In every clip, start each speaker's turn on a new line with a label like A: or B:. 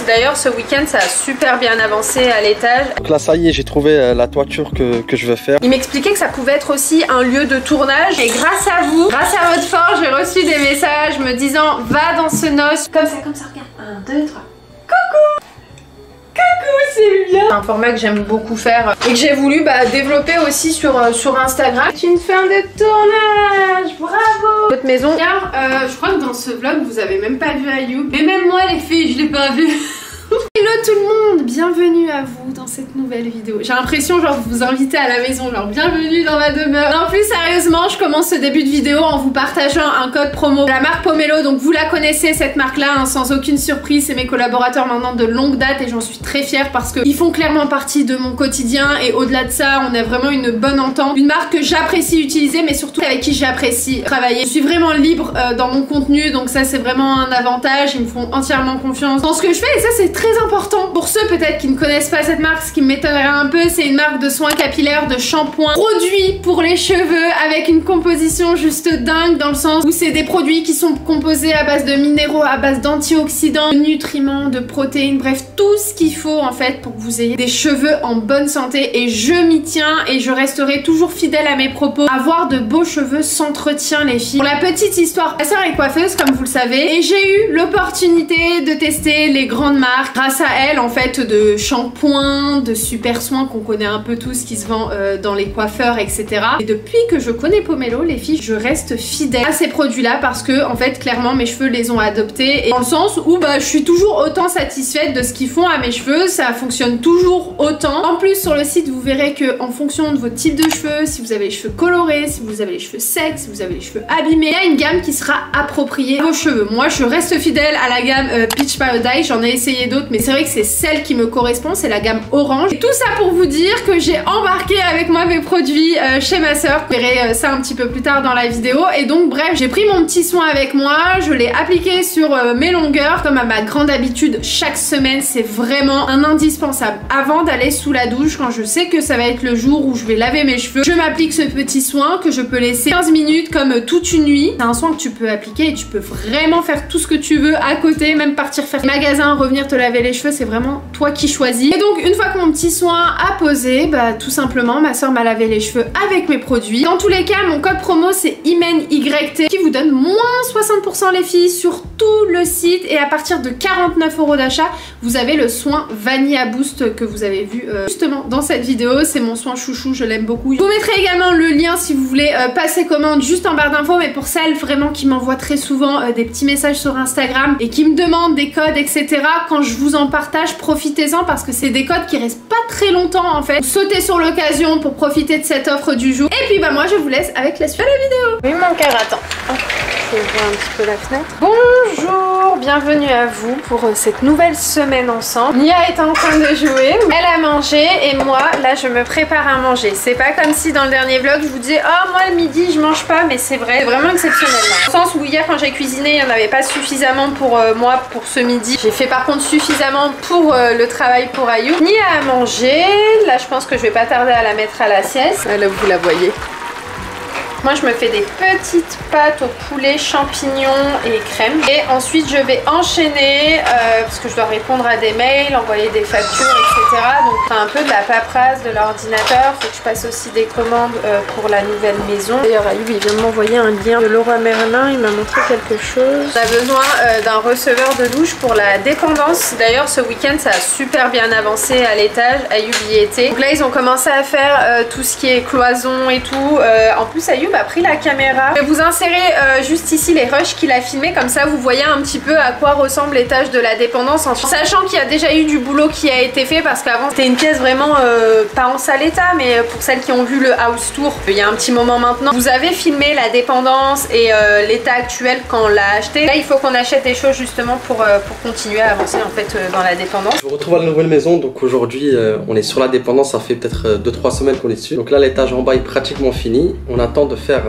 A: dépendance. D'ailleurs ce week-end ça a super bien avancé à l'étage.
B: Donc là ça y est, j'ai trouvé la toiture que je veux faire.
A: Il m'expliquait que ça pouvait être aussi un lieu de tournage. Et grâce à vous, grâce à votre force, j'ai reçu des messages me disant va dans ce noce. Comme ça, regarde. 1, 2, 3. Coucou! Coucou, c'est bien. C'est un format que j'aime beaucoup faire et que j'ai voulu développer aussi sur Instagram. C'est une fin de tournage, bravo. Votre maison. Car je crois que dans ce vlog vous avez même pas vu Ayoub. Mais même moi les filles, je l'ai pas vu. Hello tout le monde, bienvenue à vous dans cette nouvelle vidéo. J'ai l'impression genre de vous inviter à la maison, genre bienvenue dans ma demeure. Non plus sérieusement, je commence ce début de vidéo en vous partageant un code promo de la marque Pomelo. Donc vous la connaissez cette marque là, hein, sans aucune surprise. C'est mes collaborateurs maintenant de longue date et j'en suis très fière parce qu'ils font clairement partie de mon quotidien. Et au-delà de ça, on a vraiment une bonne entente. Une marque que j'apprécie utiliser mais surtout avec qui j'apprécie travailler. Je suis vraiment libre dans mon contenu, donc ça c'est vraiment un avantage. Ils me font entièrement confiance dans ce que je fais et ça c'est très important. Pour ceux peut-être qui ne connaissent pas cette marque, ce qui m'étonnerait un peu, c'est une marque de soins capillaires, de shampoing, produits pour les cheveux avec une composition juste dingue dans le sens où c'est des produits qui sont composés à base de minéraux, à base d'antioxydants, de nutriments, de protéines, bref tout ce qu'il faut en fait pour que vous ayez des cheveux en bonne santé et je m'y tiens et je resterai toujours fidèle à mes propos. Avoir de beaux cheveux s'entretient les filles. Pour la petite histoire, ma soeur est coiffeuse comme vous le savez et j'ai eu l'opportunité de tester les grandes marques grâce à elle en fait de shampoing, de super soins qu'on connaît un peu tous qui se vend dans les coiffeurs etc. Et depuis que je connais Pomelo les filles, je reste fidèle à ces produits là parce que en fait clairement mes cheveux les ont adoptés et dans le sens où je suis toujours autant satisfaite de ce qu'ils font à mes cheveux, ça fonctionne toujours autant. En plus sur le site vous verrez que en fonction de votre type de cheveux, si vous avez les cheveux colorés, si vous avez les cheveux secs, si vous avez les cheveux abîmés, il y a une gamme qui sera appropriée à vos cheveux. Moi je reste fidèle à la gamme Peach Paradise, j'en ai essayé d'autres mais c'est vrai que c'est celle qui me correspond, c'est la gamme orange. Et tout ça pour vous dire que j'ai embarqué avec moi mes produits chez ma soeur. Vous verrez ça un petit peu plus tard dans la vidéo. Et donc bref, j'ai pris mon petit soin avec moi, je l'ai appliqué sur mes longueurs comme à ma grande habitude chaque semaine. C'est vraiment un indispensable. Avant d'aller sous la douche, quand je sais que ça va être le jour où je vais laver mes cheveux, je m'applique ce petit soin que je peux laisser 15 minutes comme toute une nuit. C'est un soin que tu peux appliquer et tu peux vraiment faire tout ce que tu veux à côté, même partir faire magasin, revenir te laver les cheveux, c'est vraiment toi qui choisis. Et donc une fois que mon petit soin a posé, tout simplement ma soeur m'a lavé les cheveux avec mes produits. Dans tous les cas, mon code promo c'est IMENYT qui vous donne moins 60% les filles sur tout le site et à partir de 49 € d'achat, vous avez le soin Vanilla Boost que vous avez vu justement dans cette vidéo. C'est mon soin chouchou, je l'aime beaucoup. Je vous mettrai également le lien si vous voulez passer commande juste en barre d'infos, mais pour celles vraiment qui m'envoient très souvent des petits messages sur Instagram et qui me demandent des codes etc. Quand je vous en partage, profitez-en parce que c'est des codes qui restent pas très longtemps en fait. Sautez sur l'occasion pour profiter de cette offre du jour. Et puis moi je vous laisse avec la suite de la vidéo. Oui mon cœur, attends. Je vais ouvrir un petit peu la fenêtre. Bonjour, bienvenue à vous pour cette nouvelle semaine ensemble. Nia est en train de jouer, elle a mangé et moi là je me prépare à manger. C'est pas comme si dans le dernier vlog je vous disais oh moi le midi je mange pas, mais c'est vrai, c'est vraiment exceptionnel là. Dans le sens où hier quand j'ai cuisiné il n'y en avait pas suffisamment pour moi pour ce midi. J'ai fait par contre suffisamment pour le travail pour Ayoub. Nia a mangé, là je pense que je vais pas tarder à la mettre à la sieste. Là vous la voyez. Moi je me fais des petites pâtes au poulet, champignons et crème. Et ensuite je vais enchaîner parce que je dois répondre à des mails, envoyer des factures, etc. Donc c'est un peu de la paperasse de l'ordinateur. Faut que je passe aussi des commandes pour la nouvelle maison. D'ailleurs Ayoub il vient de m'envoyer un lien de Leroy Merlin, il m'a montré quelque chose. On a besoin d'un receveur de douche pour la dépendance. D'ailleurs ce week-end ça a super bien avancé à l'étage, Ayoub y était. Donc là ils ont commencé à faire tout ce qui est cloison et tout. En plus Ayoub a pris la caméra. Je vais vous insérer juste ici les rushs qu'il a filmés, comme ça vous voyez un petit peu à quoi ressemble l'étage de la dépendance, en sachant qu'il y a déjà eu du boulot qui a été fait parce qu'avant c'était une pièce vraiment pas en sale état, mais pour celles qui ont vu le house tour il y a un petit moment maintenant, vous avez filmé la dépendance et l'état actuel quand on l'a acheté. Là il faut qu'on achète des choses justement pour continuer à avancer en fait dans la dépendance.
B: Je vous retrouve à la nouvelle maison, donc aujourd'hui on est sur la dépendance, ça fait peut-être 2-3 semaines qu'on est dessus. Donc là l'étage en bas est pratiquement fini, on attend de faire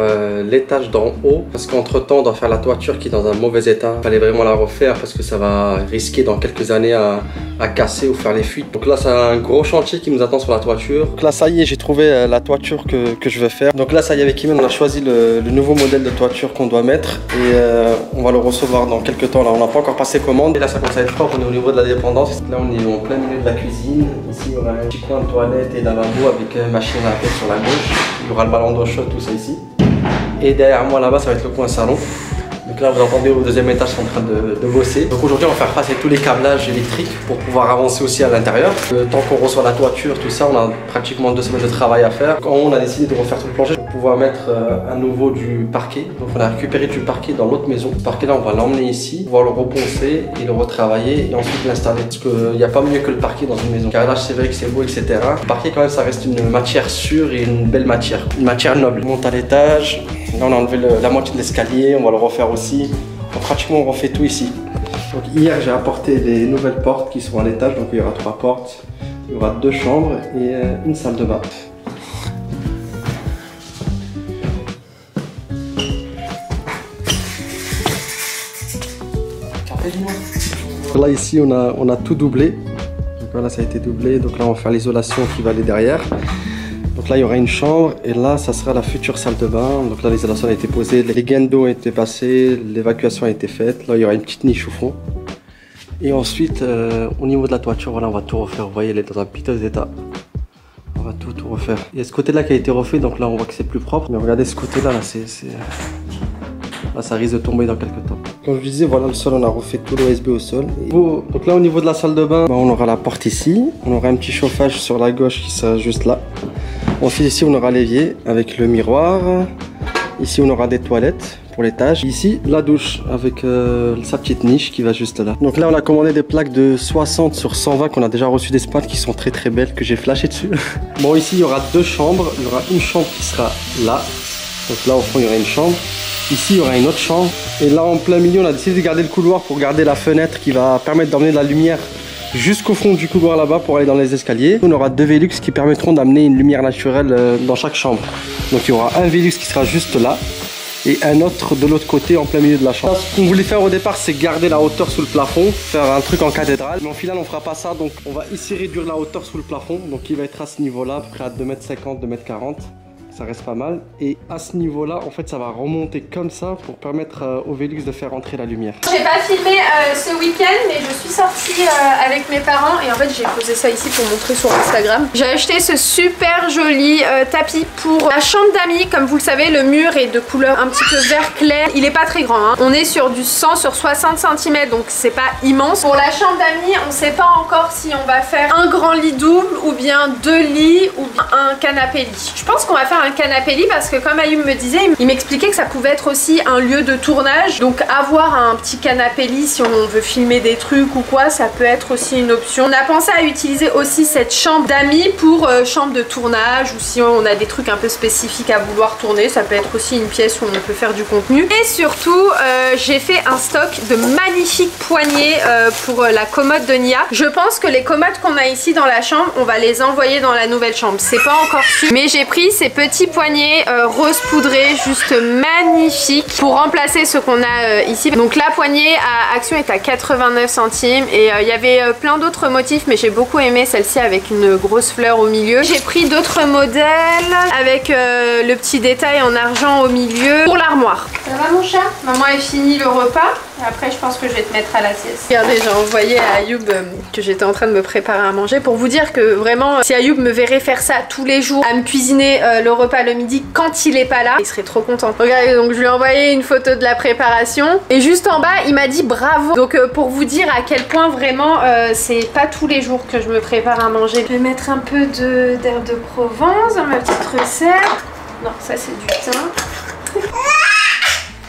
B: l'étage d'en haut parce qu'entre temps on doit faire la toiture qui est dans un mauvais état. Il fallait vraiment la refaire parce que ça va risquer dans quelques années à à casser ou faire les fuites. Donc là c'est un gros chantier qui nous attend sur la toiture. Donc là ça y est, j'ai trouvé la toiture que je veux faire. Donc là ça y est, avec Imen on a choisi le nouveau modèle de toiture qu'on doit mettre et on va le recevoir dans quelques temps. Là on n'a pas encore passé commande et là ça commence à être propre. On est au niveau de la dépendance. Là on est en plein milieu de la cuisine. Ici il y aura un petit coin de toilette et lavabo avec machine à laver sur la gauche. Il y aura le ballon d'eau chaud, tout ça ici. Et derrière moi là-bas ça va être le coin salon. Donc là vous entendez au deuxième étage, sont en train de bosser. Donc aujourd'hui on va faire passer tous les câblages électriques pour pouvoir avancer aussi à l'intérieur. Le temps qu'on reçoit la toiture, tout ça, on a pratiquement 2 semaines de travail à faire. Quand on a décidé de refaire tout le plancher pour pouvoir mettre à nouveau du parquet. Donc on a récupéré du parquet dans l'autre maison. Ce parquet là on va l'emmener ici, pouvoir le reponcer et le retravailler et ensuite l'installer. Parce qu'il n'y a pas mieux que le parquet dans une maison. Carrelage c'est vrai que c'est beau, etc. Le parquet quand même ça reste une matière sûre et une belle matière. Une matière noble. On monte à l'étage. Là on a enlevé la moitié de l'escalier, on va le refaire aussi. Donc, pratiquement on refait tout ici. Donc hier j'ai apporté les nouvelles portes qui sont à l'étage. Donc il y aura 3 portes, il y aura 2 chambres et une salle de bain. Là ici on a tout doublé. Donc voilà ça a été doublé. Donc là on va faire l'isolation qui va aller derrière. Donc là il y aura une chambre et là ça sera la future salle de bain. Donc là l'isolation a été posée, les gaines d'eau ont été passées, l'évacuation a été faite. Là il y aura une petite niche au fond. Et ensuite au niveau de la toiture, voilà on va tout refaire. Vous voyez elle est dans un piteux état. On va tout refaire. Il y a ce côté là qui a été refait, donc là on voit que c'est plus propre. Mais regardez ce côté là, là ça risque de tomber dans quelques temps. Comme je disais, voilà le sol, on a refait tout l'OSB au sol. Donc là au niveau de la salle de bain, on aura la porte ici. On aura un petit chauffage sur la gauche qui sera juste là. Ensuite ici on aura l'évier avec le miroir. Ici on aura des toilettes pour l'étage. Ici la douche avec sa petite niche qui va juste là. Donc là on a commandé des plaques de 60 sur 120 qu'on a déjà reçu d'Espagne qui sont très belles, que j'ai flashé dessus. Bon ici il y aura 2 chambres. Il y aura une chambre qui sera là. Donc là au fond il y aura une chambre. Ici il y aura une autre chambre. Et là en plein milieu on a décidé de garder le couloir pour garder la fenêtre qui va permettre d'emmener de la lumière jusqu'au fond du couloir là-bas pour aller dans les escaliers. On aura 2 Velux qui permettront d'amener une lumière naturelle dans chaque chambre. Donc il y aura un Velux qui sera juste là et un autre de l'autre côté en plein milieu de la chambre. Ce qu'on voulait faire au départ c'est garder la hauteur sous le plafond, faire un truc en cathédrale. Mais en final on fera pas ça, donc on va ici réduire la hauteur sous le plafond. Donc il va être à ce niveau là, à peu près à 2,50 m, 2,40 m. Ça reste pas mal. Et à ce niveau là en fait ça va remonter comme ça pour permettre au Velux de faire entrer la lumière.
A: J'ai pas filmé ce week-end mais je suis sortie avec mes parents et en fait j'ai posé ça ici pour montrer sur Instagram. J'ai acheté ce super joli tapis pour la chambre d'amis. Comme vous le savez le mur est de couleur un petit peu vert clair. Il est pas très grand hein. On est sur du 100 sur 60 cm donc c'est pas immense. Pour la chambre d'amis on sait pas encore si on va faire un grand lit double ou bien 2 lits ou bien un canapé lit. Je pense qu'on va faire un canapé lit parce que comme Ayoub me disait, il m'expliquait que ça pouvait être aussi un lieu de tournage. Donc avoir un petit canapé lit si on veut filmer des trucs ou quoi, ça peut être aussi une option. On a pensé à utiliser aussi cette chambre d'amis pour chambre de tournage ou si on a des trucs un peu spécifiques à vouloir tourner, ça peut être aussi une pièce où on peut faire du contenu. Et surtout, j'ai fait un stock de magnifiques poignées pour la commode de Nia. Je pense que les commodes qu'on a ici dans la chambre, on va les envoyer dans la nouvelle chambre. C'est pas encore sûr, mais j'ai pris ces petits poignets rose poudré juste magnifiques pour remplacer ce qu'on a ici. Donc la poignée à Action est à 89 centimes et il y avait plein d'autres motifs mais j'ai beaucoup aimé celle-ci avec une grosse fleur au milieu. J'ai pris d'autres modèles avec le petit détail en argent au milieu pour l'armoire. Ça va mon chat? Maman a fini le repas. Après je pense que je vais te mettre à la sieste. Regardez, j'ai envoyé à Ayoub que j'étais en train de me préparer à manger pour vous dire que vraiment si Ayoub me verrait faire ça tous les jours à me cuisiner le repas le midi quand il est pas là, il serait trop content. Regardez, donc je lui ai envoyé une photo de la préparation et juste en bas il m'a dit bravo. Donc pour vous dire à quel point vraiment c'est pas tous les jours que je me prépare à manger. Je vais mettre un peu d'herbe de Provence dans ma petite recette. Non, ça c'est du thym.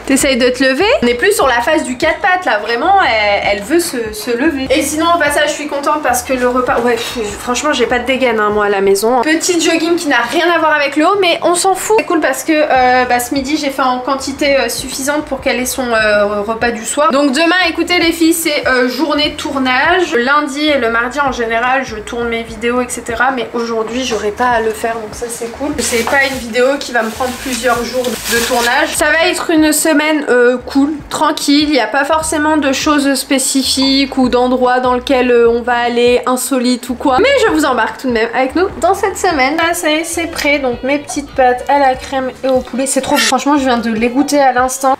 A: T'essayes de te lever? On n'est plus sur la phase du 4 pattes là, vraiment elle veut se lever. Et sinon au passage je suis contente parce que le repas, ouais franchement j'ai pas de dégaine hein, moi à la maison. Petite jogging qui n'a rien à voir avec le haut mais on s'en fout. C'est cool parce que ce midi j'ai fait en quantité suffisante pour qu'elle ait son repas du soir. Donc demain écoutez les filles c'est journée de tournage. Le lundi et le mardi en général je tourne mes vidéos etc. Mais aujourd'hui j'aurai pas à le faire donc ça c'est cool. C'est pas une vidéo qui va me prendre plusieurs jours. de tournage. Ça va être une semaine cool, tranquille, il n'y a pas forcément de choses spécifiques ou d'endroits dans lesquels on va aller insolite ou quoi. Mais je vous embarque tout de même avec nous dans cette semaine. Là ça y est, c'est prêt, donc mes petites pâtes à la crème et au poulet, c'est trop bon. Franchement je viens de les goûter à l'instant.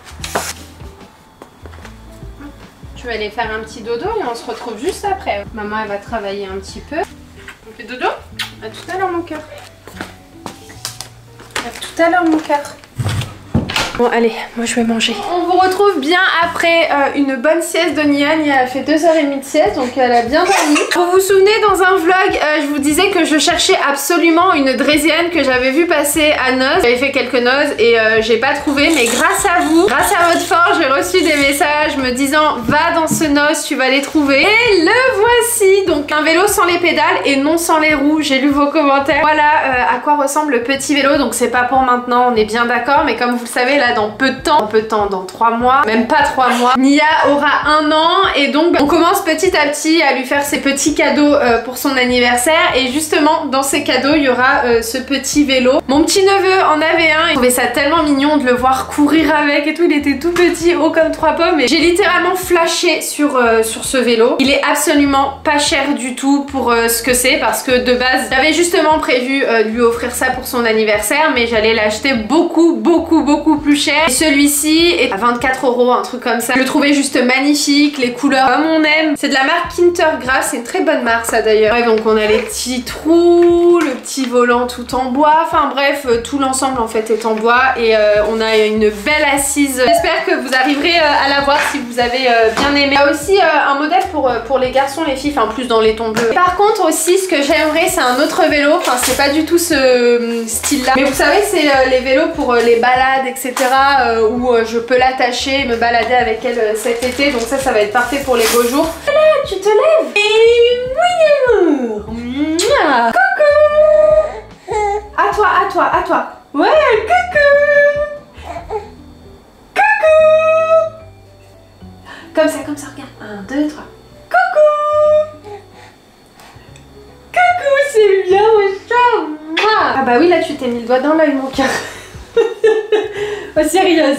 A: Je vais aller faire un petit dodo et on se retrouve juste après. Maman elle va travailler un petit peu. On fait dodo? À tout à l'heure mon cœur. À tout à l'heure mon cœur. Bon allez, moi je vais manger. On vous retrouve bien après une bonne sieste de Nia. Nia a fait 2h30 de sieste, donc elle a bien dormi. Vous vous souvenez dans un vlog, je vous disais que je cherchais absolument une Draisienne que j'avais vu passer à Noz. J'avais fait quelques nozes et j'ai pas trouvé, mais grâce à vous, grâce à votre force, j'ai reçu des messages me disant va dans ce Noz, tu vas les trouver. Et le voici, donc un vélo sans les pédales et non sans les roues. J'ai lu vos commentaires. Voilà à quoi ressemble le petit vélo, donc c'est pas pour maintenant, on est bien d'accord, mais comme vous le savez, là dans peu de temps, dans 3 mois, même pas 3 mois, Nia aura 1 an et donc on commence petit à petit à lui faire ses petits cadeaux pour son anniversaire et justement dans ces cadeaux il y aura ce petit vélo. Mon petit neveu en avait un, il trouvait ça tellement mignon de le voir courir avec et tout, il était tout petit, haut comme 3 pommes et j'ai littéralement flashé sur ce vélo. Il est absolument pas cher du tout pour ce que c'est parce que de base j'avais justement prévu lui offrir ça pour son anniversaire mais j'allais l'acheter beaucoup plus cher. Et celui-ci est à 24 €, un truc comme ça. Je le trouvais juste magnifique, les couleurs comme on aime. C'est de la marque Kintergrass, c'est une très bonne marque ça d'ailleurs. Ouais, donc on a les petits trous, le petit volant tout en bois, enfin bref, tout l'ensemble en fait est en bois et on a une belle assise. J'espère que vous arriverez à la voir si vous avez bien aimé. Il y a aussi un modèle pour les garçons, les filles, enfin plus dans les tons bleus. Par contre aussi ce que j'aimerais c'est un autre vélo, enfin c'est pas du tout ce style là. Mais vous savez c'est les vélos pour les balades etc. Où je peux l'attacher et me balader avec elle cet été, donc ça va être parfait pour les beaux jours. Voilà, tu te lèves et oui amour. Coucou. À toi. Ouais, coucou. Coucou. Comme ça, regarde. 1, 2, 3. Coucou. Coucou, c'est bien mon chat. Ah bah oui, là tu t'es mis le doigt dans l'œil mon cœur. Oh, sérieuse.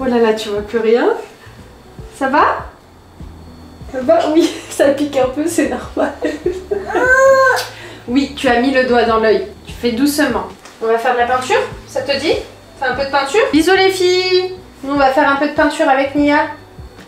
A: Oh là là, tu vois plus rien. Ça va? Ça va? Oui, ça pique un peu, c'est normal. Oui, tu as mis le doigt dans l'œil. Tu fais doucement. On va faire de la peinture, ça te dit? Fais un peu de peinture. Bisous les filles. Nous, on va faire un peu de peinture avec Nia.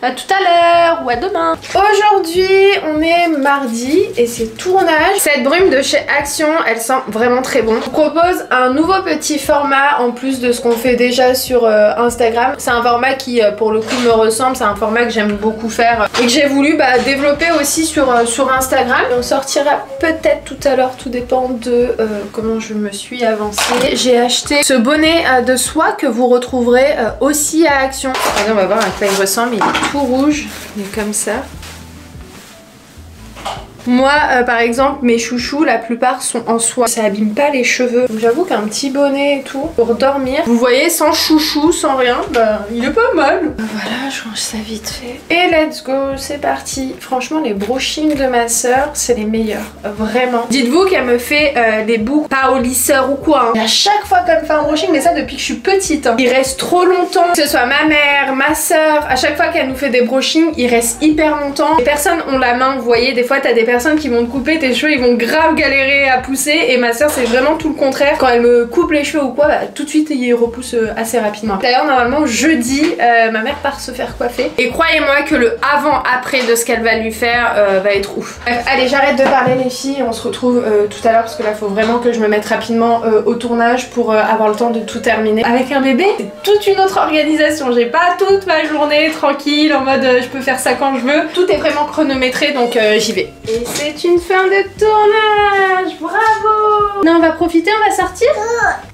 A: À tout à l'heure ou à demain. Aujourd'hui, on est mardi et c'est tournage. Cette brume de chez Action, elle sent vraiment très bon. Je vous propose un nouveau petit format en plus de ce qu'on fait déjà sur Instagram. C'est un format qui, pour le coup, me ressemble. C'est un format que j'aime beaucoup faire et que j'ai voulu développer aussi sur Instagram. On sortira peut-être tout à l'heure, tout dépend de comment je me suis avancée. J'ai acheté ce bonnet de soie que vous retrouverez aussi à Action. Allez, on va voir à quoi il ressemble. Il est tout rouge, il est comme ça. Moi, par exemple, mes chouchous, la plupart sont en soie. Ça abîme pas les cheveux. Donc j'avoue qu'un petit bonnet et tout, pour dormir, vous voyez, sans chouchou, sans rien, il est pas mal. Voilà, je range ça vite fait. Et let's go, c'est parti. Franchement, les brushings de ma soeur, c'est les meilleurs. Vraiment. Dites-vous qu'elle me fait des boucles, pas au lisseur ou quoi. Et à chaque fois qu'elle me fait un brushing, mais ça depuis que je suis petite. Il reste trop longtemps. Que ce soit ma mère, ma soeur, à chaque fois qu'elle nous fait des brushings, il reste hyper longtemps. Les personnes ont la main, vous voyez, des fois t'as des personnes qui vont te couper tes cheveux, ils vont grave galérer à pousser et ma soeur c'est vraiment tout le contraire. Quand elle me coupe les cheveux ou quoi, tout de suite ils repoussent assez rapidement. D'ailleurs normalement jeudi ma mère part se faire coiffer et croyez-moi que le avant-après de ce qu'elle va lui faire va être ouf. Bref, allez j'arrête de parler les filles, on se retrouve tout à l'heure parce que là faut vraiment que je me mette rapidement au tournage pour avoir le temps de tout terminer. Avec un bébé c'est toute une autre organisation, j'ai pas toute ma journée tranquille en mode je peux faire ça quand je veux. Tout est vraiment chronométré donc j'y vais. Et c'est une fin de tournage, bravo! Non, on va profiter, on va sortir.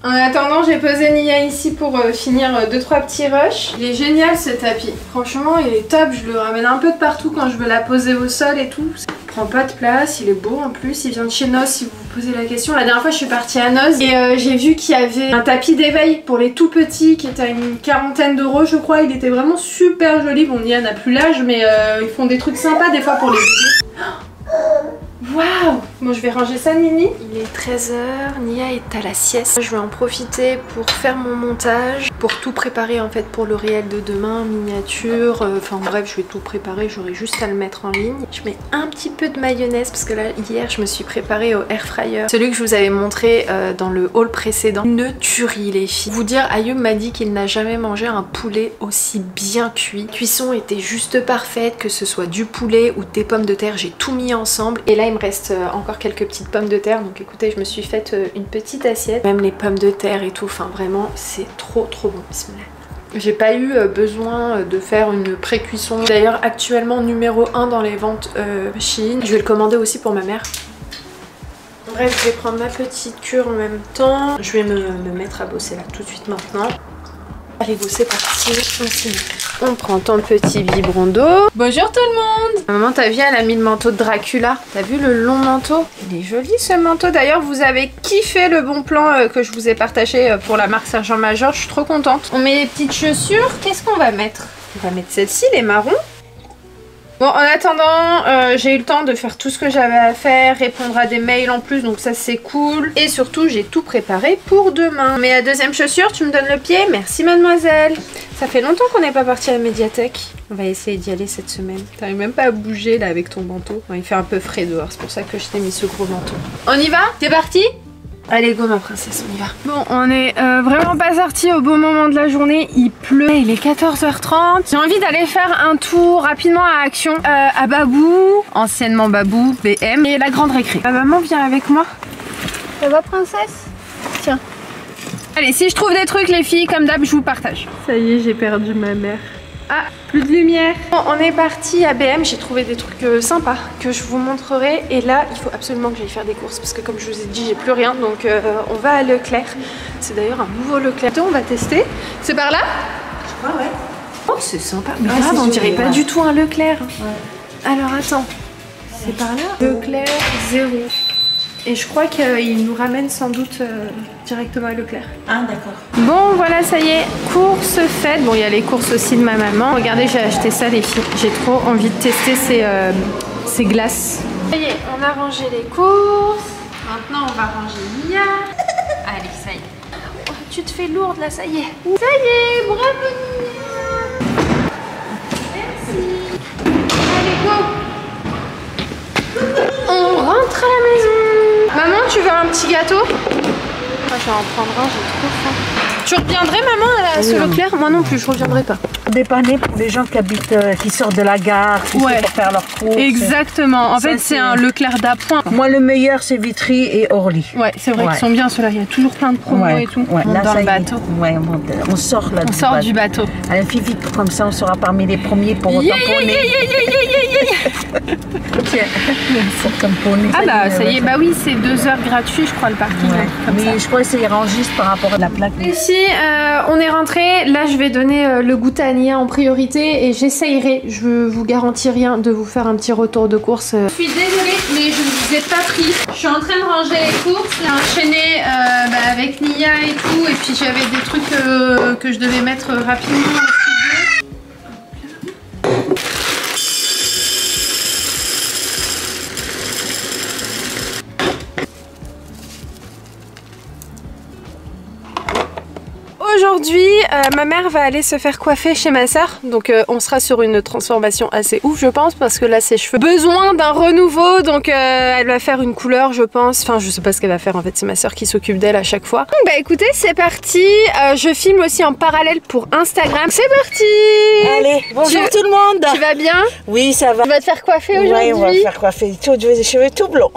A: En attendant, j'ai posé Nia ici pour finir 2-3 petits rushs. Il est génial ce tapis, franchement il est top, je le ramène un peu de partout quand je veux la poser au sol et tout. Il prend pas de place, il est beau en plus, il vient de chez Noz si vous vous posez la question. La dernière fois je suis partie à Noz et j'ai vu qu'il y avait un tapis d'éveil pour les tout petits qui était à une 40aine d'euros je crois, il était vraiment super joli. Bon Nia n'a plus l'âge mais ils font des trucs sympas des fois pour les bébés. Waouh! Bon, je vais ranger ça, Nini. Il est 13h, Nia est à la sieste. Je vais en profiter pour faire mon montage, pour tout préparer en fait pour le réel de demain, miniature, enfin bref, je vais tout préparer, j'aurai juste à le mettre en ligne. Je mets un petit peu de mayonnaise parce que là, hier, je me suis préparée au air fryer. Celui que je vous avais montré dans le haul précédent. Une tuerie, les filles. Vous dire, Ayoub m'a dit qu'il n'a jamais mangé un poulet aussi bien cuit. La cuisson était juste parfaite, que ce soit du poulet ou des pommes de terre, j'ai tout mis ensemble. Et là, il me reste encore quelques petites pommes de terre, donc écoutez, je me suis faite une petite assiette. Même les pommes de terre et tout, enfin vraiment, c'est trop bon. Bismillah. J'ai pas eu besoin de faire une pré-cuisson. D'ailleurs, actuellement numéro 1 dans les ventes Shein. Je vais le commander aussi pour ma mère. Bref, je vais prendre ma petite cure en même temps. Je vais me mettre à bosser là tout de suite maintenant. Allez, c'est parti, on prend ton petit biberon d'eau. Bonjour tout le monde. Maman, t'as vu, elle a mis le manteau de Dracula. T'as vu le long manteau? Il est joli ce manteau. D'ailleurs, vous avez kiffé le bon plan que je vous ai partagé pour la marque Sergent-Major. Je suis trop contente. On met les petites chaussures. Qu'est-ce qu'on va mettre? On va mettre celle-ci, les marrons. Bon, en attendant, j'ai eu le temps de faire tout ce que j'avais à faire, répondre à des mails en plus, donc ça c'est cool. Et surtout, j'ai tout préparé pour demain. Mais la deuxième chaussure, tu me donnes le pied? Merci mademoiselle. Ça fait longtemps qu'on n'est pas parti à la médiathèque. On va essayer d'y aller cette semaine. T'arrives même pas à bouger là avec ton manteau. Bon, il fait un peu frais dehors, c'est pour ça que je t'ai mis ce gros manteau. On y va? T'es parti? Allez go ma princesse, on y va. Bon, on est vraiment pas sorti au bon moment de la journée, il pleut, il est 14h30. J'ai envie d'aller faire un tour rapidement à Action, à Babou, anciennement Babou, BM, et la grande récré. Ma maman vient avec moi. Ça va princesse? Tiens. Allez, si je trouve des trucs les filles, comme d'hab, je vous partage. Ça y est, j'ai perdu ma mère. Ah, plus de lumière. Bon, on est parti à BM, j'ai trouvé des trucs sympas que je vous montrerai. Et là, il faut absolument que j'aille faire des courses parce que comme je vous ai dit, j'ai plus rien. Donc on va à Leclerc. C'est d'ailleurs un nouveau Leclerc. On va tester. C'est par là?
C: Je crois, ouais.
A: Oh, c'est sympa. Mais grave, on dirait pas du tout un Leclerc. Ouais. Alors attends, c'est par là? Leclerc 0. Et je crois qu'il nous ramène sans doute directement à Leclerc.
C: Ah d'accord.
A: Bon voilà, ça y est, courses faites. Bon, il y a les courses aussi de ma maman. Regardez, j'ai acheté ça les filles. J'ai trop envie de tester ces glaces. Ça y est, on a rangé les courses. Maintenant, on va ranger Nia. Allez, ça y est. Oh, tu te fais lourde là, ça y est. Ça y est, bravo Nia. Merci. Allez, go. On rentre à la maison. Maman, tu veux un petit gâteau? Moi, je vais en prendre un, j'ai trop faim. Tu reviendrais, maman, à ce Leclerc? Moi non plus, je reviendrai pas.
C: Dépanner pour les gens qui habitent, qui sortent de la gare,
A: ouais,
C: pour faire leurs courses.
A: Exactement. En fait, c'est un Leclerc d'appoint.
C: Moi, le meilleur, c'est Vitry et Orly.
A: Ouais, c'est vrai qu'ils sont bien ceux-là. Il y a toujours plein de promos et tout.
C: Ouais. Là,
A: dans le bateau.
C: Ouais, on sort là.
A: On sort du bateau.
C: Allez, fais vite, comme ça, on sera parmi les premiers pour tamponner. Tiens, pour tamponner.
A: Ah bah, ça y est. Bah oui, c'est 2 heures gratuit, je crois, le parking.
C: Ouais. Mais je crois que c'est rangiste par rapport à la plaque.
A: Ici, on est rentré. Là, je vais donner le goûter à Nia en priorité et j'essayerai, je vous garantis rien, de vous faire un petit retour de course. Je suis désolée, mais je ne vous ai pas pris. Je suis en train de ranger les courses, j'ai enchaîné avec Nia et tout, et puis j'avais des trucs que je devais mettre rapidement au studio. Aujourd'hui, ma mère va aller se faire coiffer chez ma soeur, donc on sera sur une transformation assez ouf je pense, parce que là ses cheveux besoin d'un renouveau, donc elle va faire une couleur je pense, enfin je sais pas ce qu'elle va faire en fait, c'est ma soeur qui s'occupe d'elle à chaque fois. Donc bah écoutez, c'est parti, je filme aussi en parallèle pour Instagram, c'est parti.
C: Allez, bonjour tout le monde.
A: Tu vas bien?
C: Oui, ça va.
A: Tu vas te faire coiffer aujourd'hui?
C: Oui, on va faire coiffer, les cheveux tout blonds.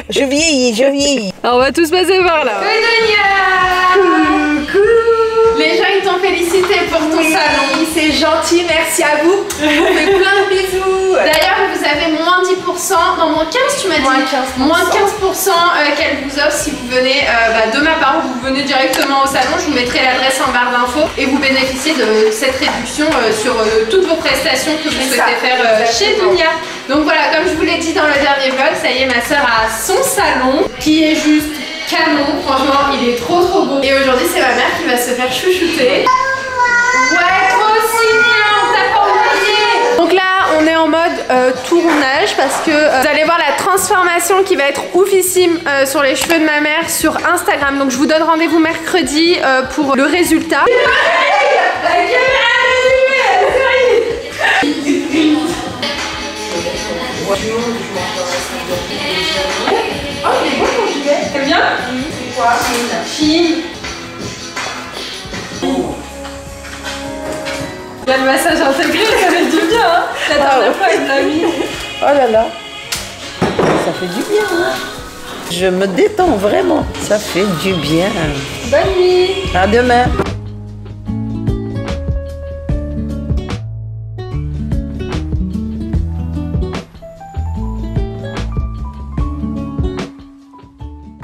C: Je vieillis.
A: Alors, on va tous passer par là. Coucou. Les gens ils t'ont félicité pour ton salon.
C: C'est gentil, merci à vous. On fait plein de bisous.
A: D'ailleurs, vous avez moins 10%, non moins 15 tu m'as dit. Moins 15% qu'elle vous offre si vous venez de ma part, vous venez directement au salon. Je vous mettrai l'adresse en barre d'infos et vous bénéficiez de cette réduction sur toutes vos prestations que vous souhaitez faire chez Dunia. Donc voilà, comme je vous l'ai dit dans le dernier vlog, ça y est, ma soeur a son salon qui est juste canon, franchement il est trop beau. Et aujourd'hui c'est ma mère qui va se faire chouchouter. Ouais, toi aussi Nia, on t'a pas oublié. Donc là on est en mode tournage parce que vous allez voir la transformation qui va être oufissime sur les cheveux de ma mère sur Instagram. Donc je vous donne rendez-vous mercredi pour le résultat.
D: Oh, il est beau ton gilet. C'est bien? C'est quoi? Chine. Il y a le massage intégré, ça fait du bien, hein. La dernière fois, il l'a mis.
C: Oh là là. Ça fait du bien, hein. Je me détends vraiment. Ça fait du bien.
A: Bonne nuit.
C: À demain.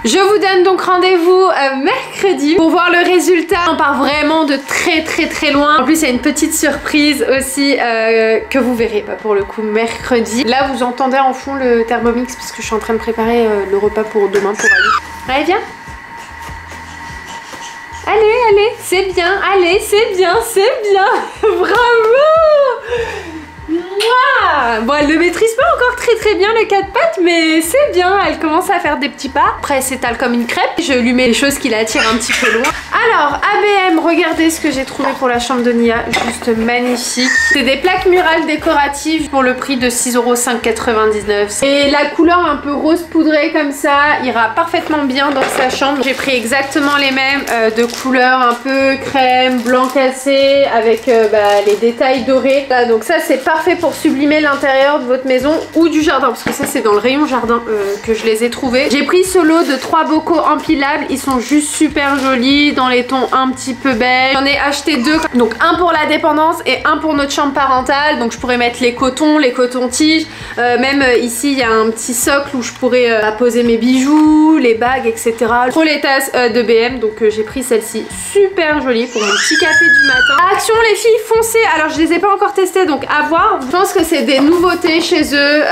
A: Je vous donne donc rendez-vous mercredi pour voir le résultat. On part vraiment de très loin. En plus, il y a une petite surprise aussi que vous verrez pour le coup mercredi. Là, vous entendez en fond le Thermomix parce que je suis en train de préparer le repas pour demain pour Ali. Allez, viens. Allez, c'est bien. Allez, c'est bien. Bravo. Mouah. Bon, elle ne maîtrise pas encore très bien le 4 pattes, mais c'est bien, elle commence à faire des petits pas. Après, elle s'étale comme une crêpe. Je lui mets les choses qui l'attirent un petit peu loin. Alors, ABM, regardez ce que j'ai trouvé pour la chambre de Nia, juste magnifique. C'est des plaques murales décoratives pour le prix de 6,5,99 €. Et la couleur un peu rose poudré comme ça ira parfaitement bien dans sa chambre. J'ai pris exactement les mêmes de couleur un peu crème, blanc cassé avec les détails dorés. Là, donc ça, c'est parfait pour sublimer l'intérieur de votre maison ou du jardin, parce que ça c'est dans le rayon jardin que je les ai trouvés. J'ai pris ce lot de 3 bocaux empilables, ils sont juste super jolis dans les tons un petit peu beige. J'en ai acheté 2, donc un pour la dépendance et un pour notre chambre parentale, donc je pourrais mettre les cotons-tiges, même ici il y a un petit socle où je pourrais poser mes bijoux, les bagues, etc. Pour les tasses de BM, donc j'ai pris celle-ci, super jolie pour mon petit café du matin. Action les filles, foncez. Alors je les ai pas encore testées, donc à voir. Je pense que c'est des nouveautés chez eux,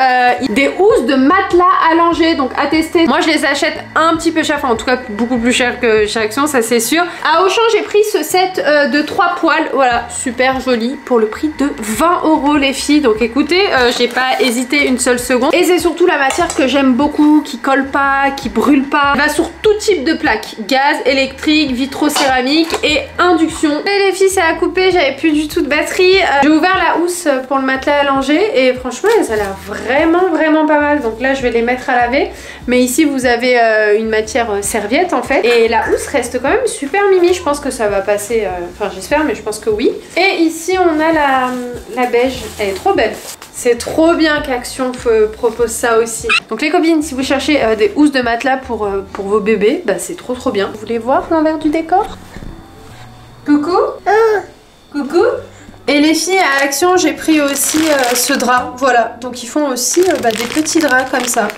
A: des housses de matelas allongées, donc à tester. Moi je les achète un petit peu cher, enfin en tout cas beaucoup plus cher que chez Action, ça c'est sûr. À Auchan j'ai pris ce set de 3 poils, voilà, super joli pour le prix de 20 € les filles. Donc écoutez, j'ai pas hésité une seule seconde. Et c'est surtout la matière que j'aime beaucoup, qui colle pas, qui brûle pas. Elle va sur tout type de plaques, gaz, électrique, vitrocéramique et induction. Et les filles, c'est à couper, j'avais plus du tout de batterie. J'ai ouvert la housse pour le matelas allongé et franchement ça a l'air vraiment pas mal. Donc là je vais les mettre à laver, mais ici vous avez une matière serviette en fait, et la housse reste quand même super mimi. Je pense que ça va passer, enfin j'espère, mais je pense que oui. Et ici on a la beige, elle est trop belle. C'est trop bien qu'Action propose ça aussi. Donc les copines, si vous cherchez des housses de matelas pour vos bébés, bah c'est trop bien. Vous voulez voir l'envers du décor? Coucou. Coucou. Et les filles, à Action, j'ai pris aussi ce drap, voilà. Donc ils font aussi des petits draps comme ça.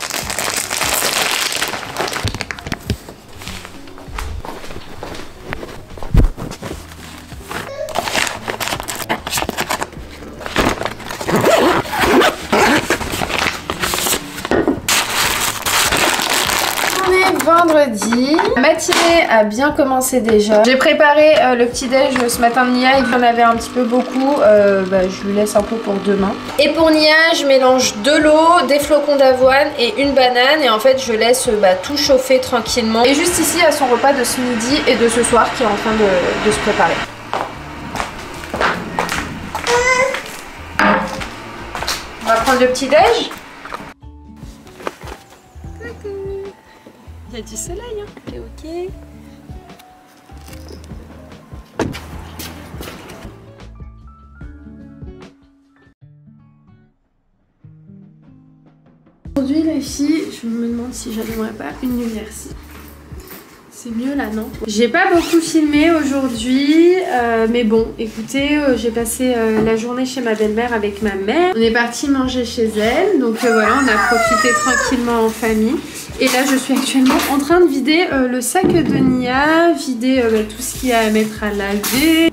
A: Vendredi, la matinée a bien commencé déjà. J'ai préparé le petit déj ce matin de Nia, il y en avait un petit peu beaucoup, je lui laisse un peu pour demain. Et pour Nia, je mélange de l'eau, des flocons d'avoine et une banane, et en fait je laisse tout chauffer tranquillement. Et juste ici à son repas de ce midi et de ce soir qui est en train de se préparer. On va prendre le petit déj. Il y a du soleil, hein. C'est ok. Aujourd'hui les filles, je me demande si j'allumerais pas une lumière ici. C'est mieux là, non? J'ai pas beaucoup filmé aujourd'hui, mais bon, écoutez, j'ai passé la journée chez ma belle-mère avec ma mère. On est parti manger chez elle, donc voilà, on a profité tranquillement en famille. Et là, je suis actuellement en train de vider le sac de Nia, vider tout ce qu'il y a à mettre à laver.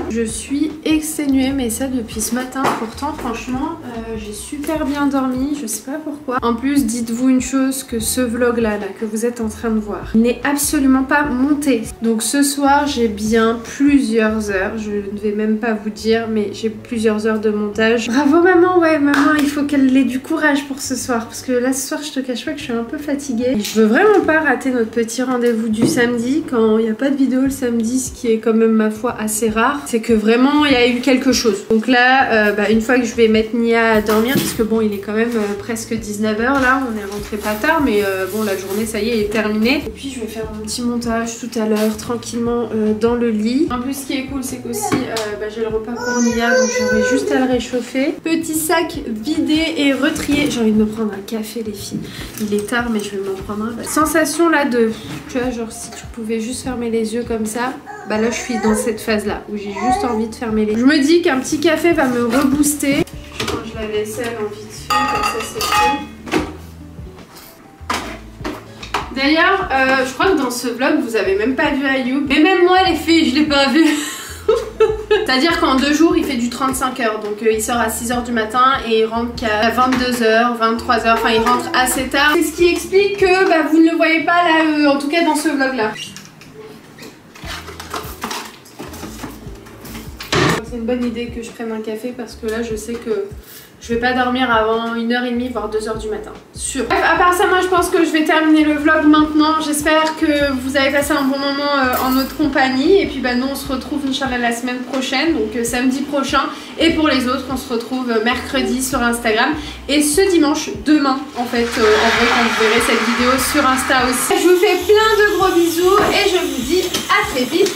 A: Je Je suis exténuée, mais ça depuis ce matin. Pourtant, franchement, j'ai super bien dormi. Je sais pas pourquoi. En plus, dites-vous une chose, que ce vlog là que vous êtes en train de voir n'est absolument pas monté. Donc ce soir, j'ai bien plusieurs heures. Je ne vais même pas vous dire, mais j'ai plusieurs heures de montage. Bravo maman, ouais maman, il faut qu'elle ait du courage pour ce soir. Parce que là, ce soir, je te cache pas que je suis un peu fatiguée. Et je veux vraiment pas rater notre petit rendez-vous du samedi. Quand il n'y a pas de vidéo le samedi, ce qui est quand même ma foi assez rare, c'est que vraiment il y a eu quelque chose. Donc là, une fois que je vais mettre Nia à dormir, parce que bon, il est quand même presque 19h là, on est rentré pas tard, mais bon, la journée ça y est terminée. Et puis je vais faire mon petit montage tout à l'heure tranquillement dans le lit. En plus, ce qui est cool, c'est qu'aussi j'ai le repas pour Nia, donc j'aurai juste à le réchauffer. Petit sac vidé et retrié. J'ai envie de me prendre un café les filles. Il est tard, mais je vais m'en prendre un. Sensation là de, tu vois, genre si tu pouvais juste fermer les yeux comme ça. Bah là je suis dans cette phase là où j'ai juste envie de fermer les yeux. Je me dis qu'un petit café va me rebooster. Je range la vaisselle en vite fait, comme ça c'est cool. D'ailleurs, je crois que dans ce vlog vous avez même pas vu Ayoub. Mais même moi les filles, je l'ai pas vu. C'est-à-dire qu'en 2 jours il fait du 35 heures. Donc il sort à 6h du matin et il rentre qu'à 22h, 23h. Enfin il rentre assez tard. C'est ce qui explique que vous ne le voyez pas là, en tout cas dans ce vlog là. C'est une bonne idée que je prenne un café parce que là je sais que je vais pas dormir avant 1h30 voire 2h du matin. Sûr. Bref, à part ça, moi je pense que je vais terminer le vlog maintenant. J'espère que vous avez passé un bon moment en notre compagnie. Et puis nous on se retrouve Inch'Allah la semaine prochaine, donc samedi prochain. Et pour les autres on se retrouve mercredi sur Instagram. Et ce dimanche, demain en fait, en vrai quand vous verrez cette vidéo sur Insta aussi. Je vous fais plein de gros bisous et je vous dis à très vite.